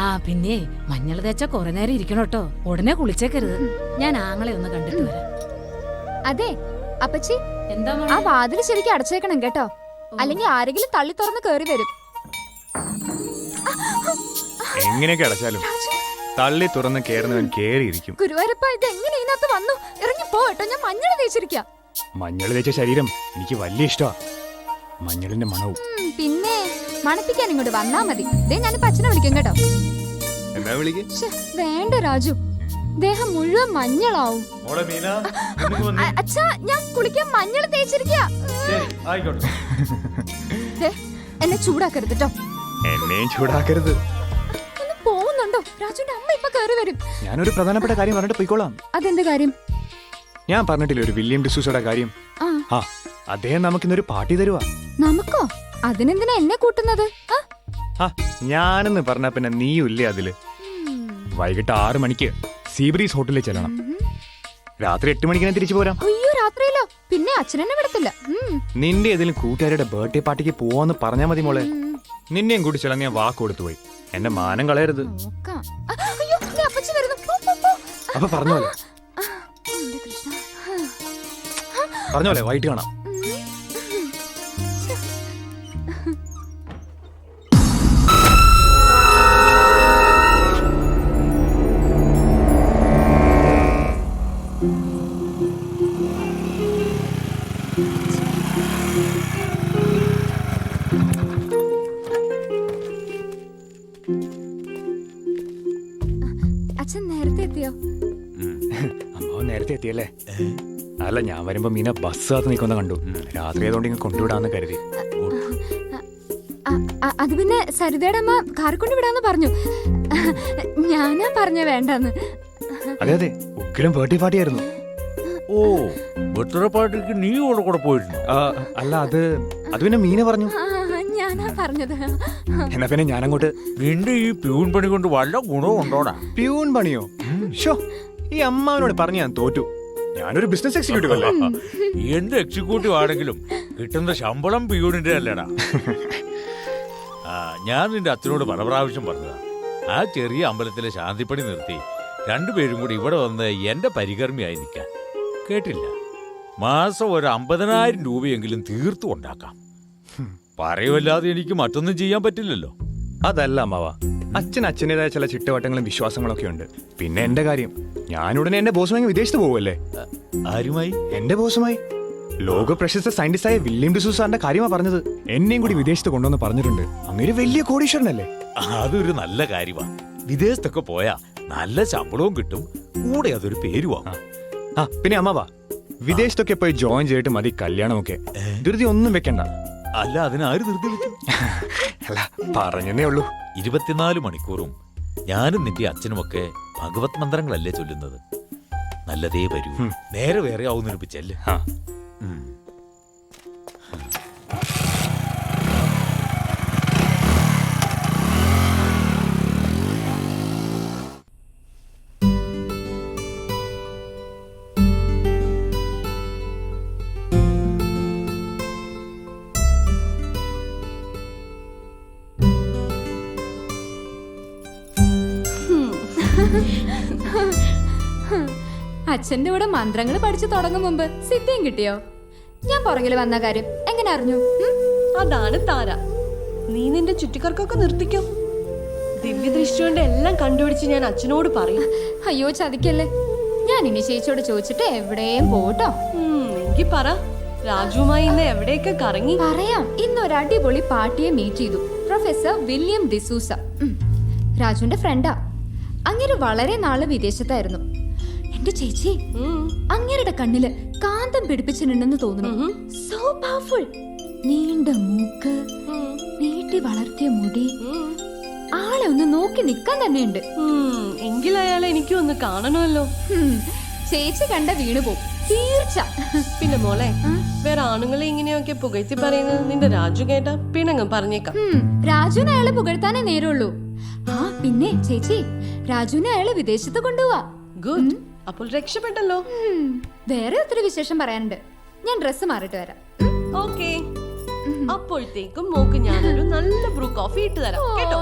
ആ പിന്നെ മഞ്ഞൾ തേച്ച കുറെ നേരം ഇരിക്കണം കേട്ടോ. ഉടനെ കുളിച്ചേക്കരുത്. ഞാൻ ആങ്ങളെ ഒന്ന് കണ്ടിട്ട് വരാം. അതെ അപ്പച്ചി, എന്താ ആ വാതില് ശരിക്കും അടച്ചേക്കണം കേട്ടോ, അല്ലെങ്കിൽ ആരെങ്കിലും തള്ളി തുറന്ന് കേറി വരും. എങ്ങനെയൊക്കെ അടച്ചാലും തള്ളി തുറന്ന് കേറുന്നവൻ കേറിയിരിക്കും. ഗുരുവായൂരപ്പ, ഇത് എങ്ങനെ ഇതിനകത്ത് വന്നു? ഇറങ്ങി പോട്ടോ, ഞാൻ മഞ്ഞൾ തേച്ചിരിക്കാം. മഞ്ഞൾ തേച്ച ശരീരം എനിക്ക് വലിയ ഇഷ്ടമാ. മഞ്ഞളിന്റെ മണവും. പിന്നെ മണപ്പിക്കാൻ ഇങ്ങോട്ട് വന്നാ മതി. ദേ ഞാനിപ്പോ അച്ഛനെ വിളിക്കും കേട്ടോ. എന്താ വിളിക്ക്? വേണ്ട രാജു, ദേഹം മുഴുവൻ മഞ്ഞളാവും. അച്ഛാ, ഞാൻ കുളിക്കാൻ മഞ്ഞൾ തേച്ചിരിക്കാ. എന്നെ ചൂടാക്കരുത് കേട്ടോ. എന്നെയും ചൂടാക്കരുത്. ഒന്ന് പോകുന്നുണ്ടോ? രാജുവിന്റെ അമ്മ ഇപ്പൊ കയറി വരും. ഞാനൊരു പ്രധാനപ്പെട്ട കാര്യം പറഞ്ഞിട്ട് പോയിക്കോളാം. അതെന്ത് കാര്യം? ഞാൻ പറഞ്ഞിട്ടില്ലേ ഒരു വില്യം ഡിസൂസയുടെ കാര്യം? ആ, അദ്ദേഹം നമുക്കിന്നൊരു പാർട്ടി തരുവാ. നമുക്കോ? അതിനെന്തിനാ എന്നെ കൂട്ടുന്നത്? ഞാനെന്ന് പറഞ്ഞ പിന്നെ നീയും ഇല്ലേ അതില്? വൈകിട്ട് 6 മണിക്ക് സീബ്രീസ് ഹോട്ടലിൽ ചെല്ലണം. രാത്രി 8 മണിക്ക് തിരിച്ചു പോരാം. അയ്യോ, രാത്രിയിലോ? പിന്നെ അച്ഛനെന്നെ വിടത്തില്ല. നിന്റെ ഏതെങ്കിലും കൂട്ടുകാരുടെ ബർത്ത്ഡേ പാർട്ടിക്ക് പോവാന്ന് പറഞ്ഞാ മതി മോളെ. നിന്നെയും കൂടി ചെല്ലാൻ ഞാൻ വാക്ക് കൊടുത്തു പോയി. എന്റെ മാനം കളയരുത്. അപ്പൊ പറഞ്ഞോലെ വൈകിട്ട് കാണാം. അച്ഛൻ നേരത്തെ എത്തിയോ? അമ്മാവൻ നേരത്തെ എത്തിയല്ലേ? അല്ല, ഞാൻ വരുമ്പോ മീന ബസ് കാത്ത് നിൽക്കുന്ന കണ്ടു. രാത്രി ആയതുകൊണ്ട് ഇങ്ങനെ കൊണ്ടുവിടാന്ന് കരുതി. അത് പിന്നെ സരിതയുടെ അമ്മ കാർ കൊണ്ട് വിടാന്ന് പറഞ്ഞു. ഞാനാ പറഞ്ഞ വേണ്ടെന്ന്. അതെ അതെ, ഉഗ്രം ബർത്ത്ഡേ പാർട്ടി ആയിരുന്നു. ഓ, ബർത്ത്ഡേ പാർട്ടിക്ക് നീ കൂടെ പോയിരുന്നു? അല്ല, അത് പിന്നെ മീന പറഞ്ഞു. ഞാനാ പറഞ്ഞത്. എന്നാ പിന്നെ ഞാനങ്ങോട്ട്. നിന്റെ ഈ പ്യൂൺ പണി കൊണ്ട് വല്ല ഗുണവും ഉണ്ടോടാ? പ്യൂൺ പണിയോ? ഷോ, ഈ അമ്മാവനോട് പറഞ്ഞു ഞാൻ തോറ്റു. ഞാനൊരു ബിസിനസ് എക്സിക്യൂട്ടീവ് അല്ലേ? എന്ത് എക്സിക്യൂട്ടീവ് ആണെങ്കിലും കിട്ടുന്ന ശമ്പളം പ്യൂണിന്റെ അല്ലടാ. ഞാൻ നിന്റെ അച്ഛനോട് പല പ്രാവശ്യം പറഞ്ഞതാ, ആ ചെറിയ അമ്പലത്തിലെ ശാന്തിപ്പണി നിർത്തി 2 പേരും കൂടി ഇവിടെ വന്ന് എന്റെ പരികർമ്മിയായി നിൽക്കാൻ. കേട്ടില്ല? മാസം ഒരു 50,000 രൂപയെങ്കിലും തീർത്തു ഉണ്ടാക്കാം. പറയുമല്ലാതെ എനിക്ക് മറ്റൊന്നും ചെയ്യാൻ പറ്റില്ലല്ലോ. അതല്ല അമ്മാവ, അച്ഛൻ്റെതായ ചില ചിട്ടവട്ടങ്ങളും വിശ്വാസങ്ങളൊക്കെ ഉണ്ട്. പിന്നെ എന്റെ കാര്യം, ഞാനുടനെ എന്റെ ബോസുമായി വിദേശത്ത് പോവല്ലേ. ആരുമായി? എന്റെ ബോസുമായി. ലോക പ്രശസ്ത സയന്റിസ്റ്റായ വില്യം ഡിസൂസാറിന്റെ കാര്യമാ പറഞ്ഞത്. എന്നെയും കൂടി വിദേശത്ത് കൊണ്ടുവന്ന് പറഞ്ഞിട്ടുണ്ട്. അങ്ങനെ വലിയ കോടീശ്വരനല്ലേ? അതൊരു നല്ല കാര്യമാ. വിദേശത്തൊക്കെ പോയാ നല്ല ശമ്പളവും കിട്ടും, കൂടെ അതൊരു പേരുവാ. പിന്നെ അമ്മാവ, വിദേശത്തൊക്കെ പോയി ജോയിൻ ചെയ്തിട്ട് മതി കല്യാണമൊക്കെ. ധൃതി ഒന്നും വെക്കണ്ട. അല്ല, അതിനാര് ധൃതി വെച്ചു? അല്ല, പറഞ്ഞേ ഉള്ളൂ. 24 മണിക്കൂറും ഞാനും നിന്റെ അച്ഛനുമൊക്കെ ഭഗവത് മന്ത്രങ്ങളല്ലേ ചൊല്ലുന്നത്. നല്ലതേ വരൂ. നേരെ വേറെ ആവുന്നൊരുപ്പിച്ചല്ലേ. അച്ഛന്റെ കൂടെ മന്ത്രങ്ങൾ പഠിച്ചു തുടങ്ങും മുമ്പ് സിദ്ധിയും കിട്ടിയോ? ഞാൻ പുറകിൽ വന്ന കാര്യം എങ്ങനെ അറിഞ്ഞു? അതാണ് താര. നീ നിന്റെ ചുറ്റിക്കർക്കൊക്കെ നിർത്തിക്കോ. ദിവ്യദൃഷ്ടി കൊണ്ട് എല്ലാം കണ്ടുപിടിച്ച് ഞാൻ അച്ഛനോട് പറയും. അയ്യോ, ചതിക്കല്ലേ. ഞാൻ ഇനി ചേച്ചിയോട് ചോദിച്ചിട്ട് എവിടെയും പോട്ടോ. എങ്കി പറ, രാജുവുമായി ഇന്ന് എവിടെയൊക്കെ കറങ്ങി? പറയാം. ഇന്ന് ഒരു അടിപൊളി പാർട്ടിയെ മീറ്റ് ചെയ്തു. പ്രൊഫസർ വില്യം ഡിസൂസ, രാജുവിന്റെ ഫ്രണ്ടാ. അങ്ങനെ വളരെ നാള് വിദേശത്തായിരുന്നു. എന്റെ ചേച്ചി, അങ്ങേരുടെ കണ്ണില് കാന്തം പിടിപ്പിച്ചിട്ടുണ്ടെന്ന് തോന്നുന്നു. So powerful. നീണ്ട മൂക്ക്, നീട്ടി വളർത്തിയ മുടി, ആളെ ഒന്ന് നോക്കി നിക്കാൻ തന്നെയുണ്ട്. എങ്കിൽ അയാളെ എനിക്കും ഒന്ന് കാണണമല്ലോ. ചേച്ചി കണ്ട വീണു പോവും തീർച്ച. പിന്നെ മോളെ, വേറെ ആണുങ്ങളെ ഇങ്ങനെയൊക്കെ പുകഴ്ത്തി പറയുന്നത് നിന്റെ രാജു കേട്ടാ പിണങ്ങും പറഞ്ഞേക്കാം. രാജുവിനെ അയാളെ പുകഴ്ത്താനേ നേരുള്ളൂ. ആ പിന്നെ ചേച്ചി, രാജുവിനെ അയാളെ വിദേശത്ത് കൊണ്ടുപോവാ. ഗുഡ്, അപ്പോൾ രക്ഷപ്പെട്ടല്ലോ. വേറെ ഒത്തിരി വിശേഷം പറയാനുണ്ട്. ഞാൻ ഡ്രസ്സ് മാറിയിട്ട് വരാം. ഓക്കേ, അപ്പോഴത്തേക്കും മോക്ക് ഞാനൊരു നല്ല ബ്രൂ കോഫി ഇട്ട് തരാം കേട്ടോ.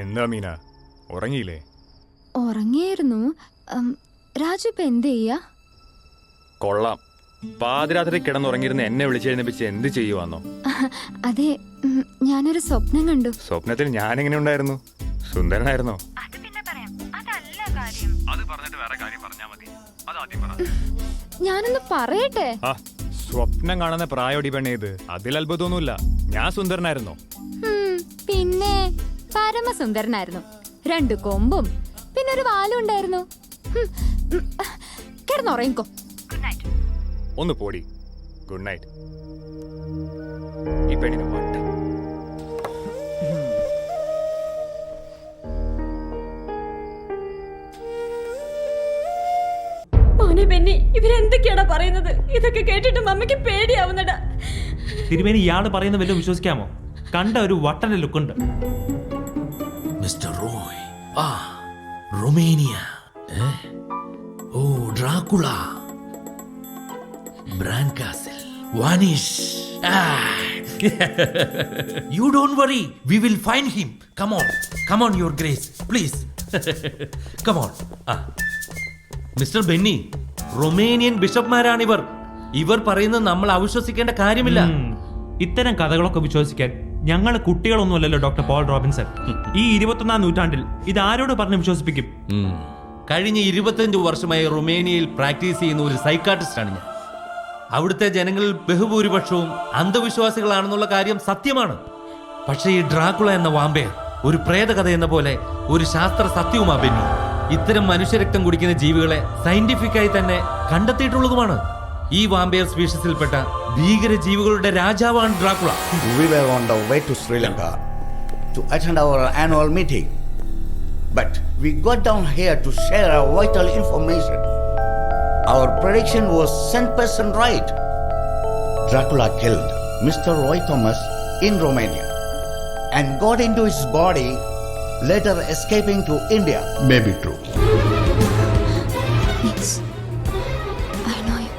എന്താ മീന, ഉറങ്ങിയില്ലേ? ഉറങ്ങിയായിരുന്നു. രാജു ഇപ്പൊ എന്ത് ചെയ്യാ? കൊള്ളാം. പാതിരാത്രി കിടന്നുറങ്ങിയിരുന്ന എന്നെ വിളിച്ചെഴുന്നേപ്പിച്ച് എന്ത് ചെയ്യുവാന്നോ? അതെ, ഞാനൊരു സ്വപ്നം കണ്ടു. സ്വപ്നത്തിൽ ഞാനെങ്ങനെ ഉണ്ടായിരുന്നു? സുന്ദരനായിരുന്നോ? ഞാനൊന്ന് പറയട്ടെ. ആ, സ്വപ്നം കാണുന്ന പ്രായോടി പെണ്ണേ ഇത്. അതിൽ അത്ഭുതമൊന്നുമില്ല. ഞാൻ സുന്ദരനായിരുന്നോ? പിന്നെ പരമസുന്ദരനായിരുന്നു. 2 കൊമ്പും പിന്നെ ഒരു വാലും ഉണ്ടായിരുന്നു. കിടന്നുറങ്ങിക്കോ. ഒന്ന് പോടി. Good night. ഈ പെണ്ണിന് വട്ടം. മോനെ ബെന്നി, ഇവരെന്തൊക്കെയാടാ പറയുന്നത്? ഇതൊക്കെ കേട്ടിട്ട് മമ്മിക്ക് പേടിയാവുന്നടാ. തിരുമേനി ഇയാള് പറയുന്ന വല്ലതും വിശ്വസിക്കാമോ? കണ്ട ഒരു വട്ടന്റെ ലുക്കുണ്ട്. Mister Roy, Romania. Oh, Dracula, Bran castle, vanish. You don't worry, we will find him. Come on, your grace, please. Come on. Mister Benny, Romanian ബിഷപ്പ്മാരാണിവർ. ഇവർ പറയുന്നത് നമ്മൾ അവിശ്വസിക്കേണ്ട കാര്യമില്ല. ഇത്തരം കഥകളൊക്കെ വിശ്വസിക്കാൻ ഞങ്ങൾ കുട്ടികളൊന്നുമല്ലല്ലോ ഡോക്ടർ പോൾ റോബിൻസൺ. ഈ 21-ാം നൂറ്റാണ്ടിൽ ഇത് ആരോട് പറഞ്ഞ് വിശ്വസിപ്പിക്കും? കഴിഞ്ഞ 25 വർഷമായി റൊമേനിയയിൽ പ്രാക്ടീസ് ചെയ്യുന്ന ഒരു സൈക്കാട്രിസ്റ്റാണ് ഞാൻ. അവിടുത്തെ ജനങ്ങളിൽ ബഹുഭൂരിപക്ഷവും അന്ധവിശ്വാസികളാണെന്നുള്ള കാര്യം സത്യമാണ്. പക്ഷേ ഈ ഡ്രാക്കുള എന്ന വാമ്പയർ ഒരു പ്രേതകഥ എന്ന പോലെ ഒരു ശാസ്ത്ര സത്യവുമാ ബെന്നി. ഇത്തരം മനുഷ്യരക്തം കുടിക്കുന്ന ജീവികളെ സയന്റിഫിക്കായി തന്നെ കണ്ടെത്തിയിട്ടുള്ളതുമാണ്. ഈ വാമ്പയർ സ്പീഷീസിൽപ്പെട്ട ഭീകര ജീവികളുടെ രാജാവാണ് Dracula. We were on the way to Sri Lanka to attend our annual meeting. But we got down here to share our vital information. Our prediction was 100% right. Dracula killed Mr. Roy Thomas in Romania and got into his body, later escaping to India. May be true. Yes, I know you.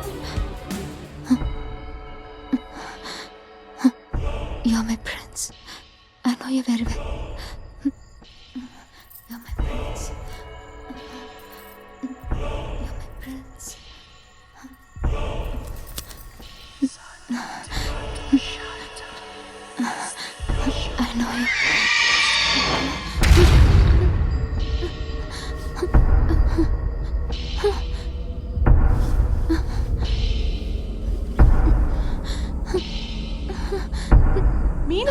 You're my prince. I know you very well. You're my prince. You're my prince. I know you. Meena,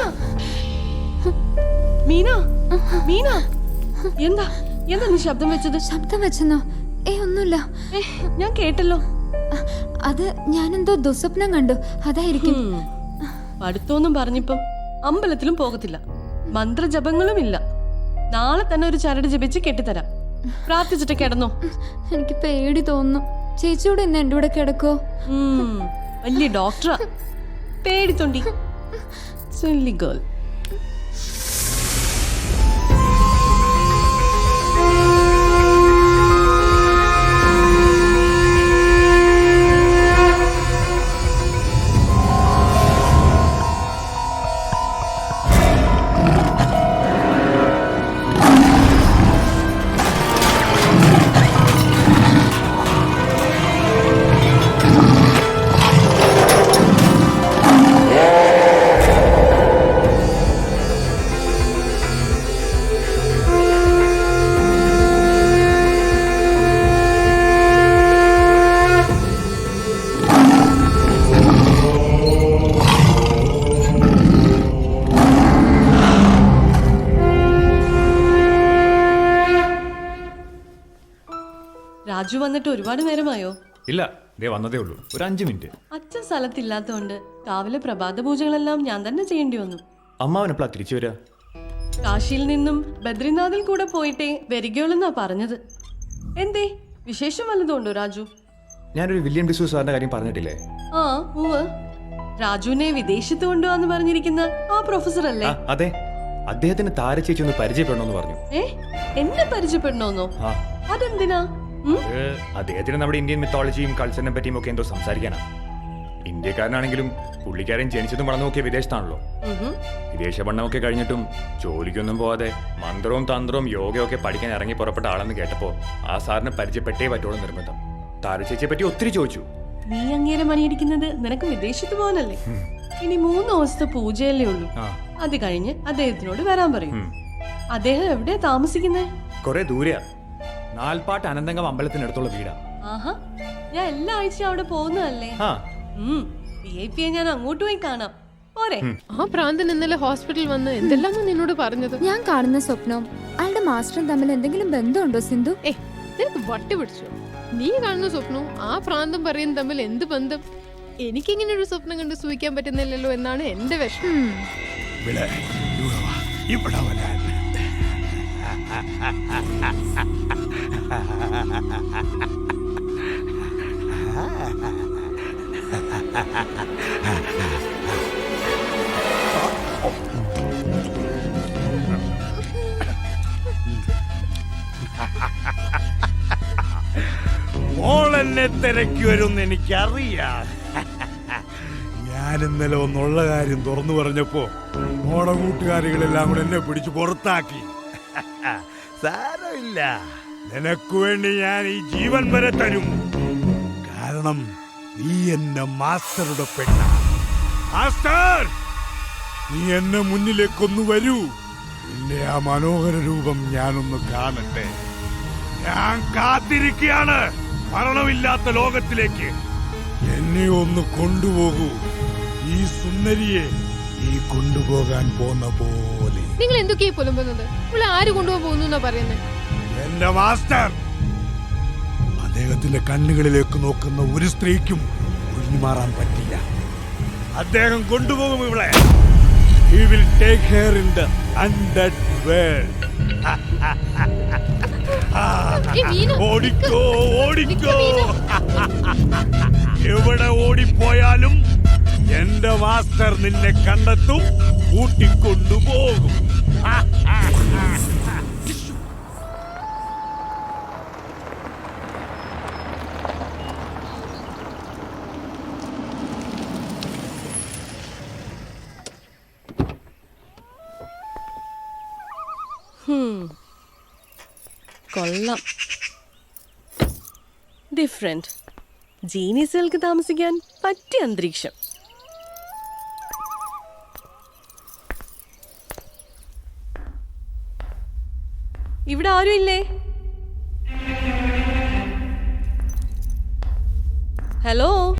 Meena, Meena, എന്താ എന്താ നീ ശബ്ദം വെച്ചത്? ശബ്ദം വെച്ചെന്നോ? ഒന്നുമില്ല. ഞാൻ കേട്ടല്ലോ. അത് ഞാനെന്തോ ദുസ്വപ്നം കണ്ടു, അതായിരിക്കും. അടുത്തൊന്നും പറഞ്ഞിപ്പം അമ്പലത്തിലും പോകത്തില്ല, മന്ത്രജപങ്ങളും ഇല്ല. നാളെ തന്നെ ഒരു ചരട് ജപിച്ച് കെട്ടിത്തരാം. പ്രാർത്ഥിച്ചിട്ട് കിടന്നോ. എനിക്ക് പേടി തോന്നുന്നു. ചേച്ചിയോട് ഇന്ന് എൻ്റെ കൂടെ കിടക്കോ? വലിയ ഡോക്ടറാ, പേടിത്തൊണ്ടി. Silly girl. രാജു വന്നിട്ട് ഒരുപാട് നേരമായോ? ഇല്ല, ദേ വന്നതേ ഉള്ളൂ. ഒരു 5 മിനിറ്റ്. അച്ഛൻ സ്ഥലത്തില്ലാത്തോണ്ട് രാവിലെ പ്രഭാത പൂജകളെല്ലാം ഞാൻ തന്നെ ചെയ്യേണ്ടി വന്നു. അമ്മാവനെപ്പോഴാ തിരിച്ചു വരിക? കാശിയിൽ നിന്നും ബദ്രിനാഥിൽ കൂടെ പോയിട്ടേ വരികയുള്ളെന്നാ പറഞ്ഞത്. എന്തേ, വിശേഷം വല്ലതുണ്ടോ രാജു? ഞാനൊരു വില്യം ഡിസൂസ സാറിന്റെ കാര്യം പറഞ്ഞിട്ടില്ലേ? ആ, ഉവ്വ്. രാജുവിനെ വിദേശത്ത് കൊണ്ടുപോവാന്ന് പറഞ്ഞിരിക്കുന്ന ആ പ്രൊഫസർ അല്ലേ? അതെ, അദ്ദേഹത്തിന് താരചേച്ചി ഒന്ന് പരിചയപ്പെടണമെന്ന് പറഞ്ഞു. എന്നെ പരിചയപ്പെടണമെന്നോ? അതെന്തിനാ? അദ്ദേഹത്തിന് നമ്മുടെ ഇന്ത്യൻ മിത്തോളജിയും കൾച്ചറിനെ പറ്റിയും ഒക്കെ എന്തോ സംസാരിക്കാനാ. ഇന്ത്യക്കാരനാണെങ്കിലും പുള്ളിക്കാരൻ ജനിച്ചതും വളർന്നു നോക്കിയ വിദേശത്താണല്ലോ. വിദേശ പഠനമൊക്കെ കഴിഞ്ഞിട്ടും ജോലിക്കൊന്നും പോവാതെ മന്ത്രവും തന്ത്രവും യോഗയൊക്കെ പഠിക്കാൻ ഇറങ്ങി പുറപ്പെട്ട ആളെന്ന് കേട്ടപ്പോ ആ സാറിന് പരിചയപ്പെട്ടേ പറ്റുള്ളൂ നിർബന്ധം. താരച്ചേച്ചിയെ പറ്റി ഒത്തിരി ചോദിച്ചു. നീ അങ്ങേരെ മണിയടിക്കുന്നത് നിനക്ക് വിദേശത്ത് പോകാനല്ലേ? ഇനി 3 ദിവസത്തെ പൂജയല്ലേ ഉള്ളൂ. അത് കഴിഞ്ഞ് അദ്ദേഹത്തിനോട് വരാൻ പറയും. അദ്ദേഹം എവിടെയാ താമസിക്കുന്നേ? കൊറേ ദൂരെയാ. നാൽപ്പാട്ട് അനന്തങ്കം അമ്പലത്തിനടുത്തുള്ള വീടാ. ആഹാ, ഞാൻ എല്ലാ ആഴ്ചയും അവിടെ പോകുന്നതല്ലേ. VIP ഞാൻ അങ്ങോട്ട് പോയി കാണാം. പോരെ? ആ പ്രാന്തൻ ഇന്നലെ ഹോസ്പിറ്റലിൽ വന്ന് എന്തെല്ലാമോ നിന്നോട് പറഞ്ഞത്. ഞാൻ കാണുന്ന സ്വപ്നവും അയാളുടെ മാസ്റ്ററും തമ്മിൽ എന്തെങ്കിലും ബന്ധമുണ്ടോ സിന്ധു? നിനക്ക് വട്ടി പിടിച്ചു. നീ കാണുന്ന സ്വപ്നവും ആ പ്രാന്തം പറയുന്ന തമ്മിൽ എന്ത് ബന്ധം? എനിക്കിങ്ങനെ ഒരു സ്വപ്നം കണ്ട് സൂഹിക്കാൻ പറ്റുന്നില്ലല്ലോ എന്നാണ് എന്റെ വിഷമം. മോളെന്നെ തിരക്കി വരുമെന്ന് എനിക്കറിയാം. ഞാൻ ഇന്നലെ ഒന്നുള്ള കാര്യം തുറന്നു പറഞ്ഞപ്പോ മോടെ കൂട്ടുകാരികളെല്ലാം കൂടെ എന്നെ പിടിച്ചു പുറത്താക്കി. സാരമില്ല, നിനക്ക് വേണ്ടി ഞാൻ ഈ ജീവൻ വരെ തരും. കാരണം നീ എന്റെ മാസ്റ്ററുടെ പെണ്ണ. മാസ്റ്റർ, നീ എന്നെ മുന്നിലേക്കൊന്നു വരൂ. നിന്റെ ആ മനോഹര രൂപം ഞാനൊന്ന് കാണട്ടെ. ഞാൻ കാത്തിരിക്കുകയാണ് മരണമില്ലാത്ത ലോകത്തിലേക്ക്. എന്നെ ഒന്ന് കൊണ്ടുപോകൂ. ഈ സുന്ദരിയെ നീ കൊണ്ടുപോകാൻ പോന്ന പോലെ. നിങ്ങൾ എന്തൊക്കെയാ പുലമ്പുന്നത്? ഇവിടെ ആര് കൊണ്ടുപോകാൻ പോകുന്നു പറയുന്നത്? എന്റെ മാസ്റ്റർ, അദ്ദേഹത്തിന്റെ കണ്ണുകളിലേക്ക് നോക്കുന്ന ഒരു സ്ത്രീക്കും ഒഴിഞ്ഞു മാറാൻ പറ്റില്ല. അദ്ദേഹം കൊണ്ടുപോകും ഇവിടെ. He will take her in the undead world. ഓടിക്കോ, ഓടിക്കോ. എവിടെ ഓടിപ്പോയാലും എന്റെ മാസ്റ്റർ നിന്നെ കണ്ടെത്തും, കൂട്ടിക്കൊണ്ടുപോകും. കൊള്ളാം. ഡിഫറെന്റ്. ജീനിയസുകൾക്ക് താമസിക്കാൻ പറ്റിയ അന്തരീക്ഷം. ഇവിടെ ആരും ഇല്ലേ? ഹലോ.